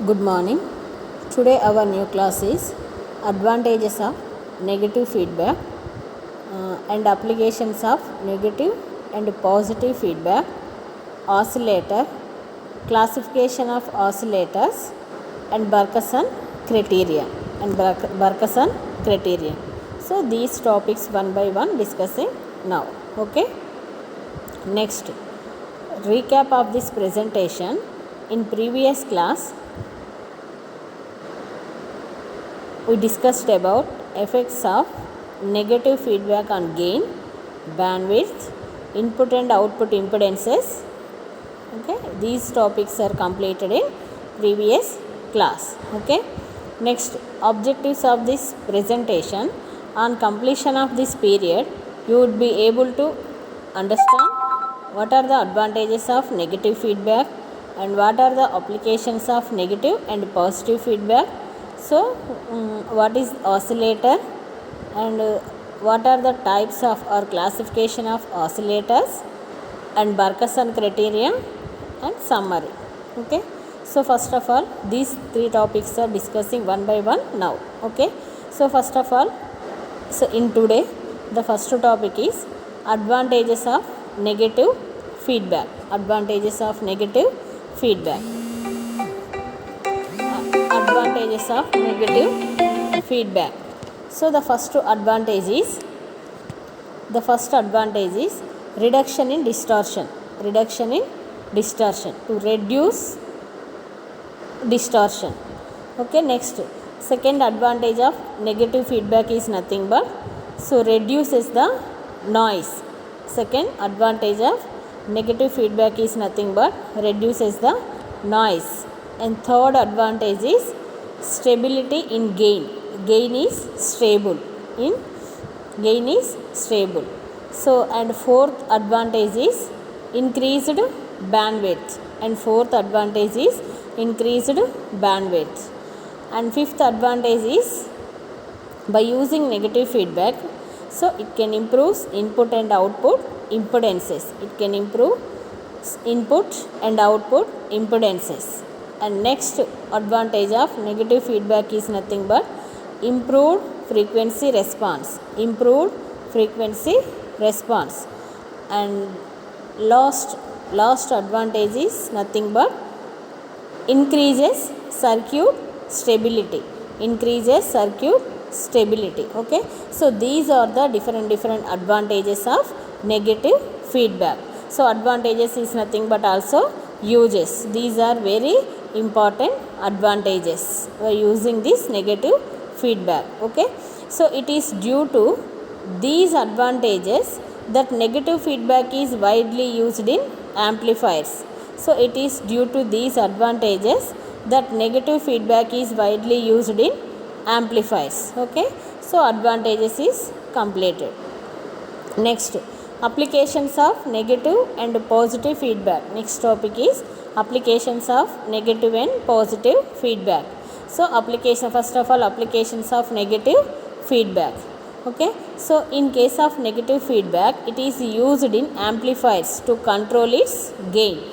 Good morning. Today our new class is advantages of negative feedback and applications of negative and positive feedback, oscillator, classification of oscillators and Barkhasan criterion So these topics one by one discussing now. Okay. Next, recap of this presentation. In previous class we discussed about effects of negative feedback on gain, bandwidth, input and output impedances. Okay, these topics are completed in previous class. Okay, next, objectives of this presentation. On completion of this period, you would be able to understand what are the advantages of negative feedback and what are the applications of negative and positive feedback. So, what is oscillator and what are the types of or classification of oscillators and Barkhasan criterion and summary. Okay. So, first of all, these three topics are discussing one by one now. Okay. So, first of all, in today, the first topic is advantages of negative feedback. Advantages of negative feedback. Advantages of negative feedback. So the first advantage is reduction in distortion. Reduction in distortion, to reduce distortion. Okay, next, second advantage of negative feedback is nothing but reduces the noise. Second advantage of negative feedback is nothing but reduces the noise. And third advantage is stability in gain. Gain is stable. So, and fourth advantage is increased bandwidth. And fifth advantage is by using negative feedback, so it can improve input and output impedances. And next advantage of negative feedback is nothing but improved frequency response. And last advantage is nothing but increases circuit stability. Okay, so these are the different advantages of negative feedback. So advantages is nothing but also uses. These are very important advantages by using this negative feedback. Okay, so it is due to these advantages that negative feedback is widely used in amplifiers. So it is due to these advantages that negative feedback is widely used in amplifiers. Okay, so advantages is completed. Next, applications of negative and positive feedback. Next topic is applications of negative and positive feedback. So first of all, applications of negative feedback. Okay, so in case of negative feedback, it is used in amplifiers to control its gain.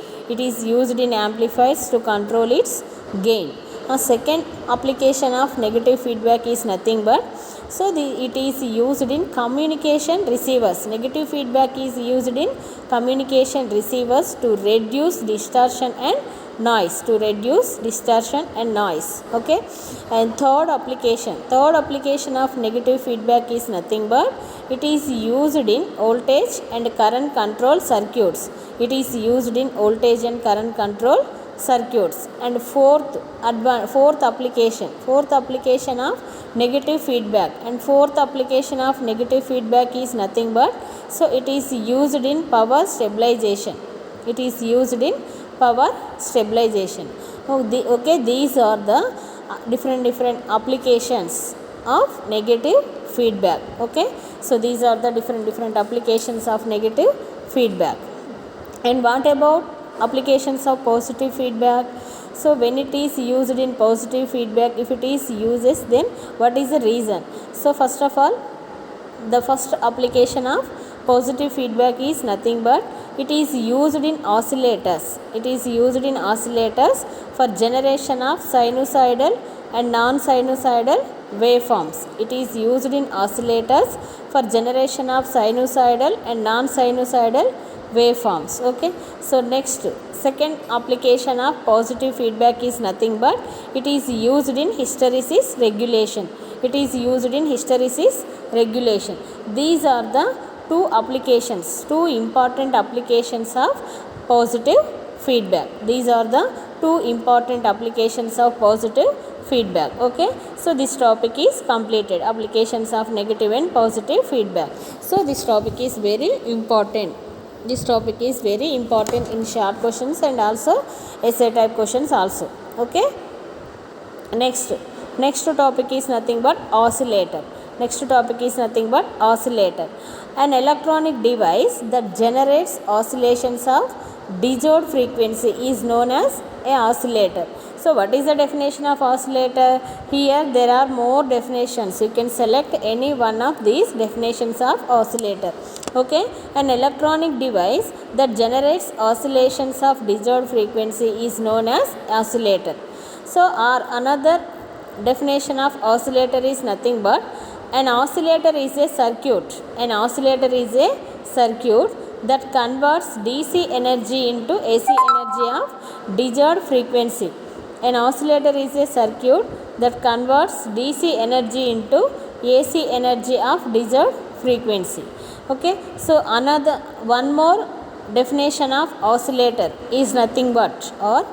A second application of negative feedback is nothing but it is used in communication receivers. Negative feedback is used in communication receivers to reduce distortion and noise. Okay, and third application of negative feedback is nothing but it is used in voltage and current control circuits. And fourth application of negative feedback is nothing but it is used in power stabilization. Okay, these are the different applications of negative feedback. Okay, so these are the different applications of negative feedback. And what about applications of positive feedback? So when it is used in positive feedback, if it is uses, then what is the reason? So first of all, the first application of positive feedback is nothing but it is used in oscillators. It is used in oscillators for generation of sinusoidal and non-sinusoidal waveforms. It is used in oscillators for generation of sinusoidal and non-sinusoidal waveforms. Okay, so next, second application of positive feedback is nothing but it is used in hysteresis regulation. It is used in hysteresis regulation. These are the two applications, two important applications of positive feedback. These are the two important applications of positive feedback. Okay, so this topic is completed, applications of negative and positive feedback. So this topic is very important. This topic is very important in short questions and also essay type questions also. Okay, next topic is nothing but oscillator. Next topic is nothing but oscillator. An electronic device that generates oscillations of desired frequency is known as a oscillator. So what is the definition of oscillator? Here there are more definitions. You can select any one of these definitions of oscillator. Okay, an electronic device that generates oscillations of desired frequency is known as oscillator. So our another definition of oscillator is nothing but an oscillator is a circuit. An oscillator is a circuit that converts DC energy into AC energy of desired frequency. An oscillator is a circuit that converts DC energy into AC energy of desired frequency. Okay, so another one more definition of oscillator is nothing but, or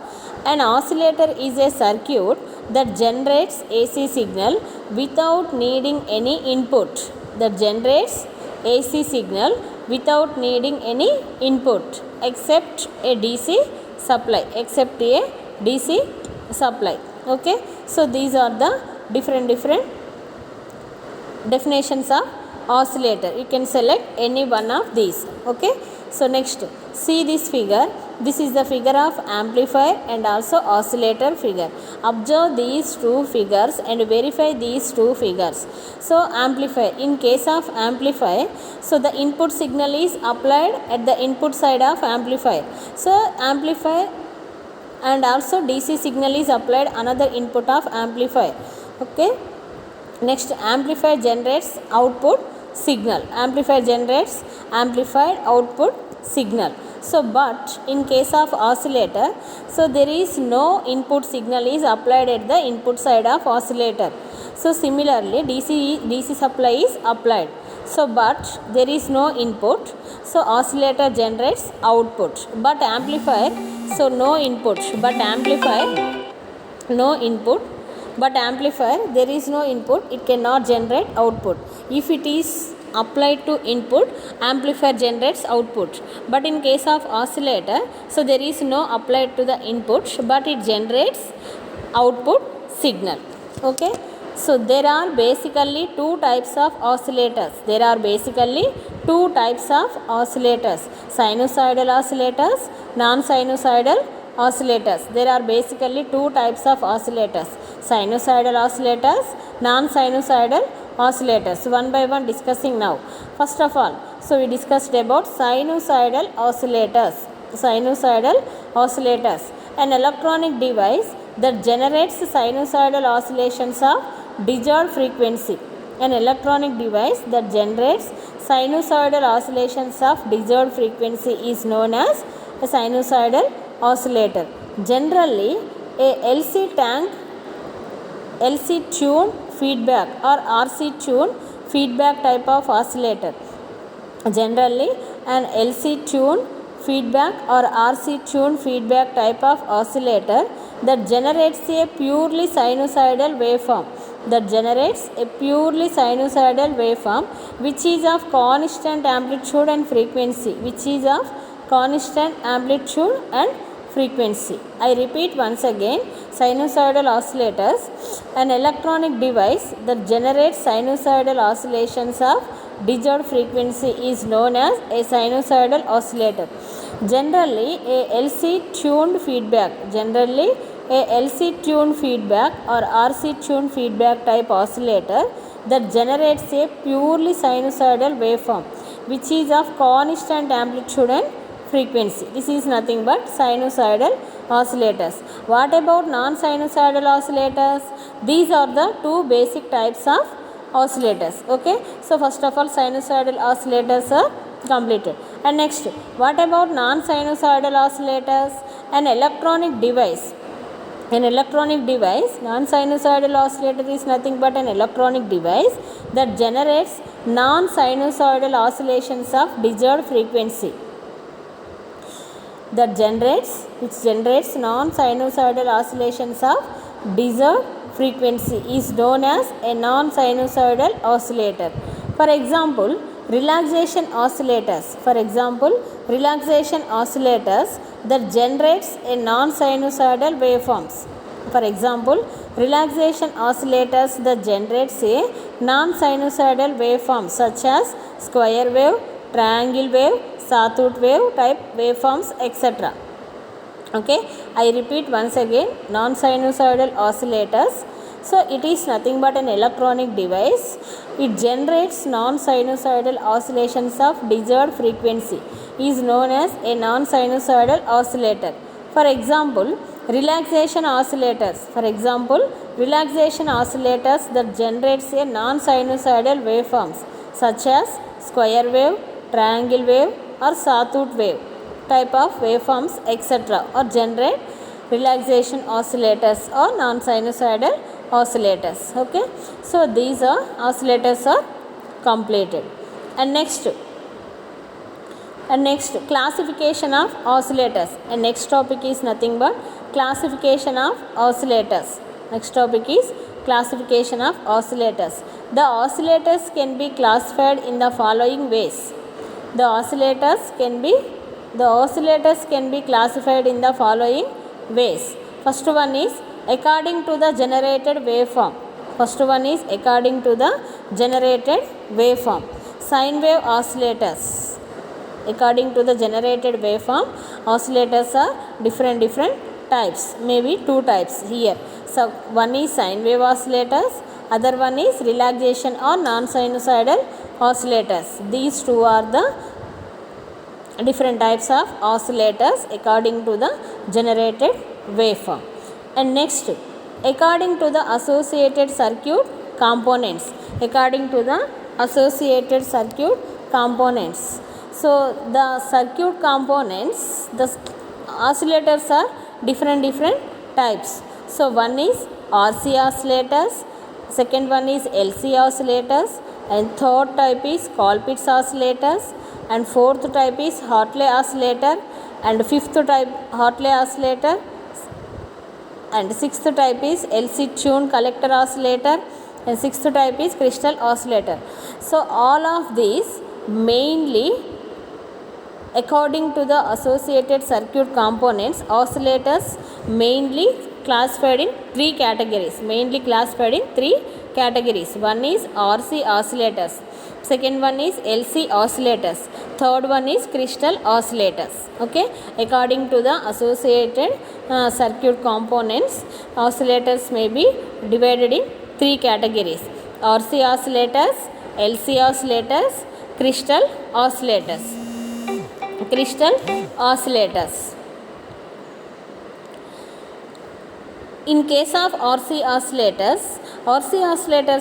an oscillator is a circuit that generates AC signal without needing any input. That generates AC signal without needing any input except a DC supply. Except a DC supply. Okay, so these are the different definitions of oscillator. You can select any one of these. Okay, so next, see this figure. This is the figure of amplifier and also oscillator figure. Observe these two figures and verify these two figures. So amplifier, in case of amplifier, so the input signal is applied at the input side of amplifier. So amplifier and also DC signal is applied another input of amplifier. Okay, next, amplifier generates output signal. Amplifier generates amplified output signal. So but in case of oscillator, so there is no input signal is applied at the input side of oscillator. So similarly DC supply is applied, so but there is no input, so oscillator generates output. But amplifier, so no input, but amplifier no input, but amplifier there is no input, it cannot generate output. If it is applied to input, amplifier generates output. But in case of oscillator, so there is no applied to the input, but it generates output signal. Okay, so there are basically two types of oscillators. There are basically two types of oscillators: sinusoidal oscillators, non-sinusoidal oscillators. There are basically two types of oscillators: sinusoidal oscillators, non-sinusoidal oscillators. One by one discussing now. First of all, so we discussed about sinusoidal oscillators. Sinusoidal oscillators, an electronic device that generates sinusoidal oscillations of desired frequency. An electronic device that generates sinusoidal oscillations of desired frequency is known as a sinusoidal oscillator. Generally, a LC tuned feedback or RC tuned feedback type of oscillator. Generally, an LC tuned feedback or RC tuned feedback type of oscillator that generates a purely sinusoidal waveform. That generates a purely sinusoidal waveform which is of constant amplitude and frequency. Which is of constant amplitude and frequency. I repeat once again, sinusoidal oscillators, an electronic device that generates sinusoidal oscillations of desired frequency is known as a sinusoidal oscillator. Generally, a LC tuned feedback, generally a LC tuned feedback or RC tuned feedback type oscillator that generates a purely sinusoidal waveform which is of constant amplitude and frequency. This is nothing but sinusoidal oscillators. What about non-sinusoidal oscillators? These are the two basic types of oscillators. Okay, so first of all, sinusoidal oscillators are completed. And next, what about non-sinusoidal oscillators? An electronic device. An electronic device, non-sinusoidal oscillator is nothing but an electronic device that generates non-sinusoidal oscillations of desired frequency. Which generates non-sinusoidal oscillations of desired frequency is known as a non-sinusoidal oscillator. For example, relaxation oscillators. That generates a non-sinusoidal waveforms. For example, relaxation oscillators that generates a non-sinusoidal waveforms such as square wave, triangle wave, sawtooth wave type waveforms, etc. Okay, I repeat once again, non-sinusoidal oscillators. So it is nothing but an electronic device. It generates non-sinusoidal oscillations of desired frequency is known as a non-sinusoidal oscillator. For example, relaxation oscillators. That generates a non-sinusoidal waveforms such as square wave, triangle wave or sawtooth wave type of waveforms, etc. or generate relaxation oscillators or non-sinusoidal oscillators. Okay, so these are oscillators are completed. And next, classification of oscillators. And next topic is nothing but classification of oscillators. The oscillators can be classified in the following ways. The oscillators can be classified in the following ways. First one is according to the generated waveform. Sine wave oscillators. According to the generated waveform, oscillators are different types, maybe two types here. So one is sine wave oscillators, other one is relaxation or non-sinusoidal oscillators. These two are the different types of oscillators according to the generated waveform. And next, according to the associated circuit components. So the circuit components, the oscillators are different types. So one is RC oscillators, second one is LC oscillators, and third type is Colpitts oscillators, and fourth type is Hartley oscillator, and fifth type Hartley oscillator, and sixth type is LC tuned collector oscillator, and sixth type is crystal oscillator. So all of these mainly according to the associated circuit components, oscillators mainly classified in three categories. One is RC oscillators, second one is LC oscillators, third one is crystal oscillators. Okay, according to the associated circuit components, oscillators may be divided in three categories: RC oscillators, LC oscillators, crystal oscillators. In case of RC oscillators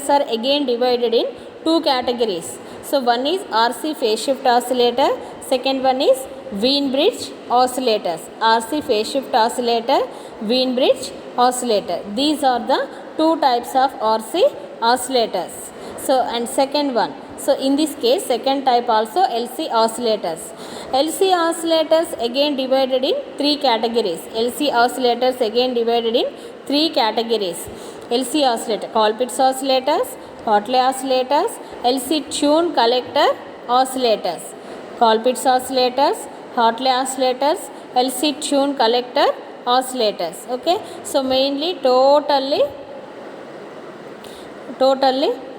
are again divided in two categories. So one is RC phase shift oscillator, second one is Wien bridge oscillators. RC phase shift oscillator, Wien bridge oscillator. These are the two types of RC oscillators. So and second one. So in this case, second type also LC oscillators. LC oscillators again divided in three categories. LC oscillator, Colpitts oscillators, Hartley oscillators, LC tuned collector oscillators. Colpitts oscillators, Hartley oscillators, LC tuned collector oscillators. Okay, so mainly totally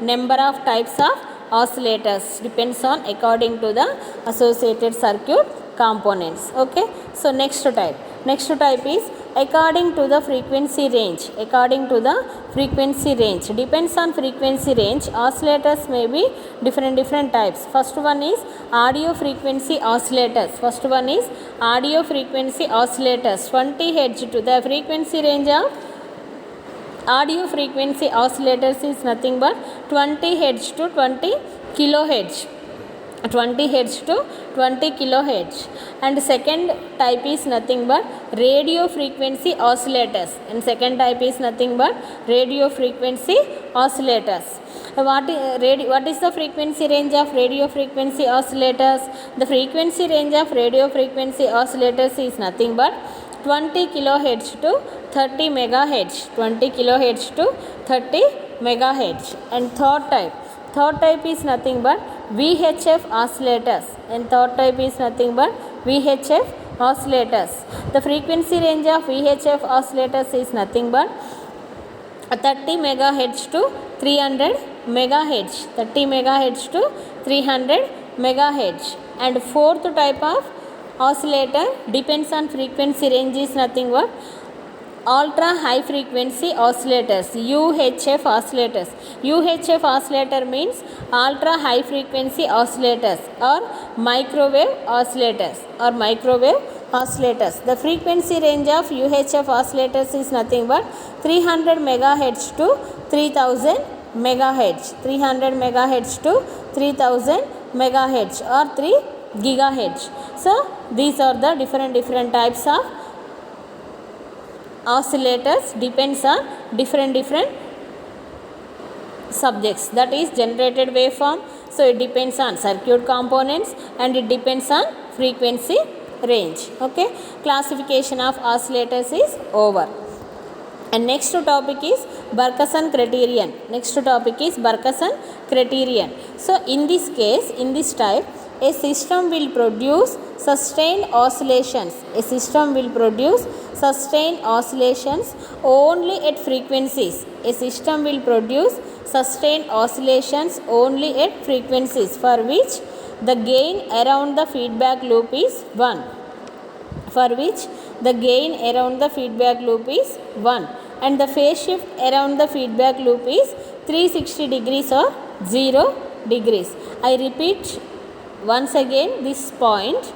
number of types of oscillators depends on according to the associated circuit components. Okay, so next type is according to the frequency range. According to the frequency range. Depends on frequency range. Oscillators may be different types. First one is audio frequency oscillators. First one is audio frequency oscillators. 20 Hz to the frequency range of audio frequency oscillators is nothing but 20 Hz to 20 kilohertz. 20 Hz to 20 kilohertz. And second type is nothing but radio frequency oscillators. And second type is nothing but radio frequency oscillators. What is the frequency range of radio frequency oscillators? The frequency range of radio frequency oscillators is nothing but 20 kilohertz to 30 megahertz. 20 kilohertz to 30 megahertz. And third type is nothing but VHF oscillators. And third type is nothing but VHF oscillators. The frequency range of VHF oscillators is nothing but 30 megahertz to 300 megahertz. 30 megahertz to 300 megahertz. And fourth type of oscillator depends on frequency range is nothing but ultra high frequency oscillators, UHF oscillators. UHF oscillator means ultra high frequency oscillators or microwave oscillators The frequency range of UHF oscillators is nothing but 300 megahertz to 3000 megahertz. 300 megahertz to 3000 megahertz or 3 gigahertz. So these are the different types of oscillators. Depends on different subjects, that is generated waveform. So it depends on circuit components and it depends on frequency range. Okay, classification of oscillators is over. And next topic is Barkhasan criterion. So in this case, in this type, a system will produce sustained oscillations. Only at frequencies. A system will produce sustained oscillations only at frequencies for which the gain around the feedback loop is 1. And the phase shift around the feedback loop is 360 degrees or 0 degrees. I repeat once again this point.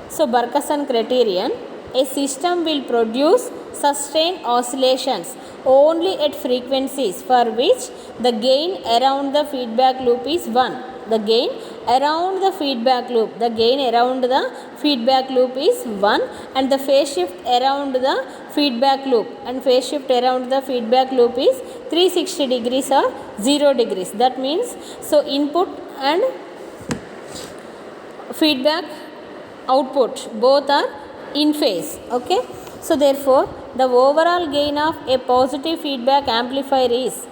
So Barkhasan criterion, a system will produce sustained oscillations only at frequencies for which the gain around the feedback loop is 1. The gain around the feedback loop is 1 and the phase shift around the feedback loop is 360 degrees or 0 degrees. That means, so input and feedback output both are in phase. Okay, so therefore the overall gain of a positive feedback amplifier is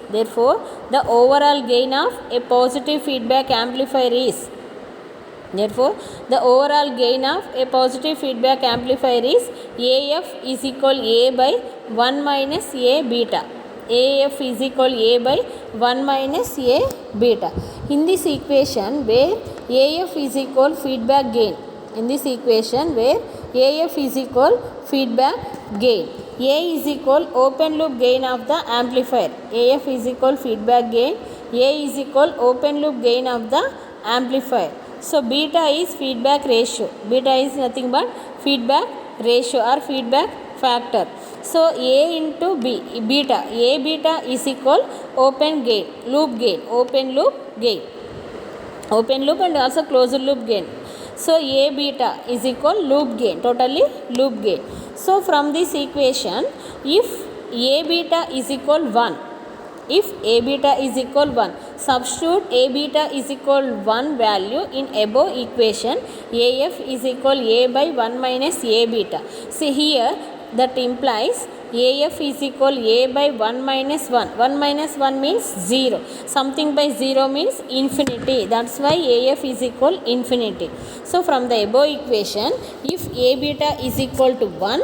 AF is equal A by 1 minus A beta. AF is equal A by 1 minus A beta. In this equation where AF is equal feedback gain, A is equal open loop gain of the amplifier. AF is equal feedback gain. A is equal open loop gain of the amplifier. So beta is feedback ratio. Beta is nothing but feedback ratio or feedback factor. So A into beta. A beta is equal open loop gain and also closed loop gain. So A beta is equal loop gain, totally loop gain. So from this equation, if A beta is equal 1, substitute A beta is equal 1 value in above equation, AF is equal A by 1 minus A beta. See here, that implies AF is equal A by 1 minus 1. 1 minus 1 means 0. Something by 0 means infinity. That's why AF is equal infinity. So from the above equation, if A beta is equal to 1,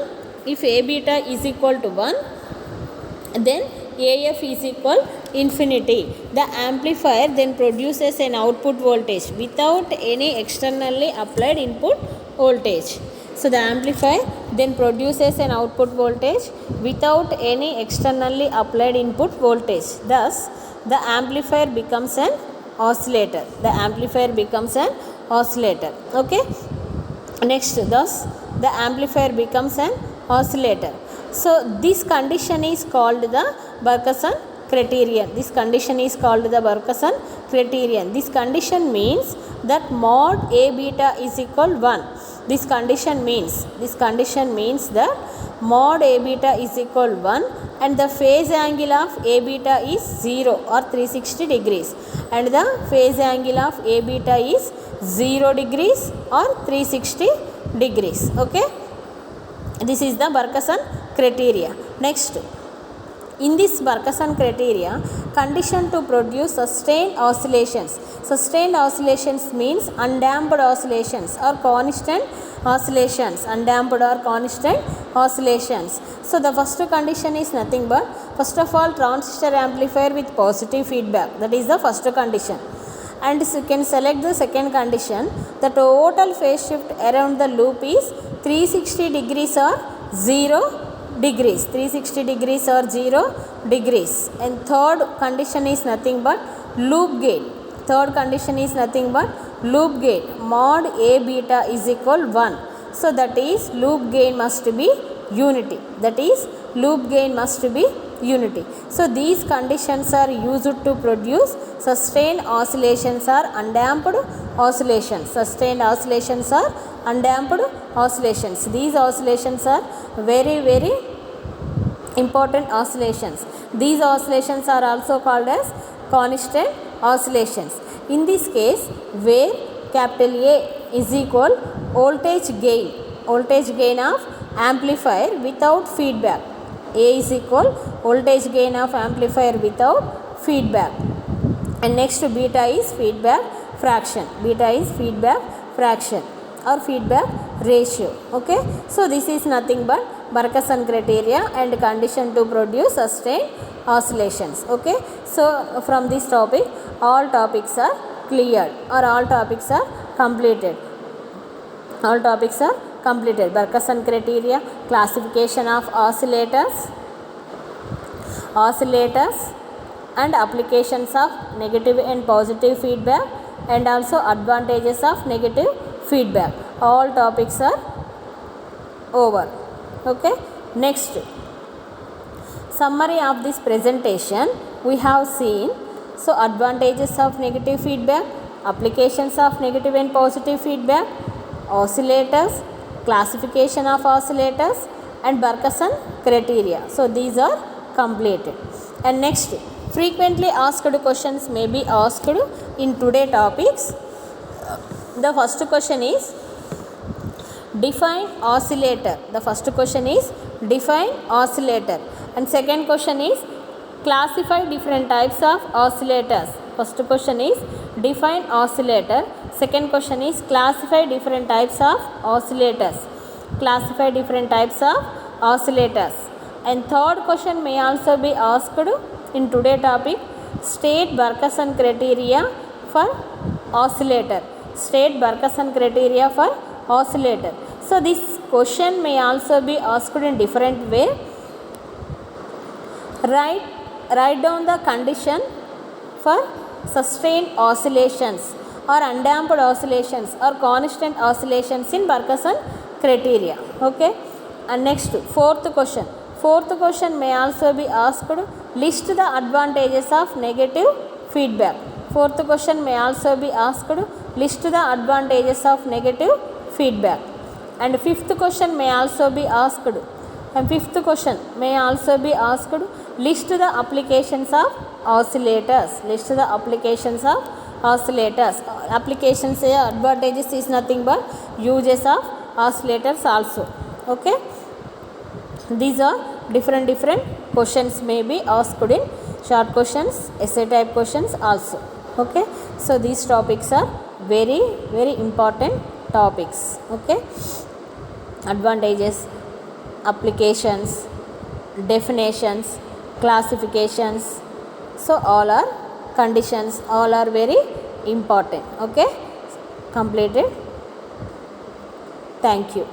then AF is equal infinity. The amplifier then produces an output voltage without any externally applied input voltage. So the amplifier then produces an output voltage without any externally applied input voltage. Thus the amplifier becomes an oscillator. The amplifier becomes an oscillator. Okay, next, thus the amplifier becomes an oscillator. So this condition is called the Barkhasan criterion. This condition is called the Barkhasan criterion. This condition means that mod A beta is equal 1. This condition means that mod A beta is equal 1 and the phase angle of A beta is 0 or 360 degrees, and the phase angle of A beta is 0 degrees or 360 degrees. Okay, this is the Barkhasan criteria. Next, in this Barkhasan criteria, condition to produce sustained oscillations. Sustained oscillations means undamped oscillations or constant oscillations. Undamped or constant oscillations. So the first condition is nothing but, first of all, transistor amplifier with positive feedback. That is the first condition. And you can select the second condition. The total phase shift around the loop is 360 degrees or 0 degrees. 360 degrees or 0 degrees. And third condition is nothing but loop gain. Third condition is nothing but loop gain. Mod A beta is equal 1. So that is loop gain must be unity. That is loop gain must be unity. So these conditions are used to produce sustained oscillations or undamped oscillations. Sustained oscillations or undamped oscillations. These oscillations are very, very important oscillations. These oscillations are also called as constant oscillations. In this case, where capital A is equal voltage gain of amplifier without feedback. A is equal voltage gain of amplifier without feedback. And next, beta is feedback fraction. Beta is feedback fraction or feedback ratio. Okay, so this is nothing but Barkhasan criteria and condition to produce sustained oscillations. Okay, so from this topic, all topics are cleared or all topics are completed. All topics are completed. Barkhasan criteria, classification of oscillators and applications of negative and positive feedback, and also advantages of negative feedback. All topics are over. Okay, next, summary of this presentation we have seen. So advantages of negative feedback, applications of negative and positive feedback, oscillators, classification of oscillators, and Barkhasan criteria. So these are completed. And next, frequently asked questions may be asked in today topics. The first question is define oscillator. The first question is define oscillator, and second question is classify different types of oscillators. First question is define oscillator. Second question is classify different types of oscillators. Classify different types of oscillators. And third question may also be asked in today topic. State Barkhasan criteria for oscillator. State Barkhasan criteria for oscillator. So this question may also be asked in different way. Write down the condition for sustained oscillations or undamped oscillations or constant oscillations in Barkhasan criteria. Okay, and next, fourth question. Fourth question may also be asked, list the advantages of negative feedback. Fourth question may also be asked, list the advantages of negative feedback. And fifth question may also be asked, list the applications of oscillators. List the applications of oscillators. Applications, advantages is nothing but uses of oscillators also. Okay, these are different questions may be asked in short questions, essay type questions also. Okay, so these topics are very, very important topics. Okay, advantages, applications, definitions, classifications, so all are conditions, all are very important. Okay, completed. Thank you.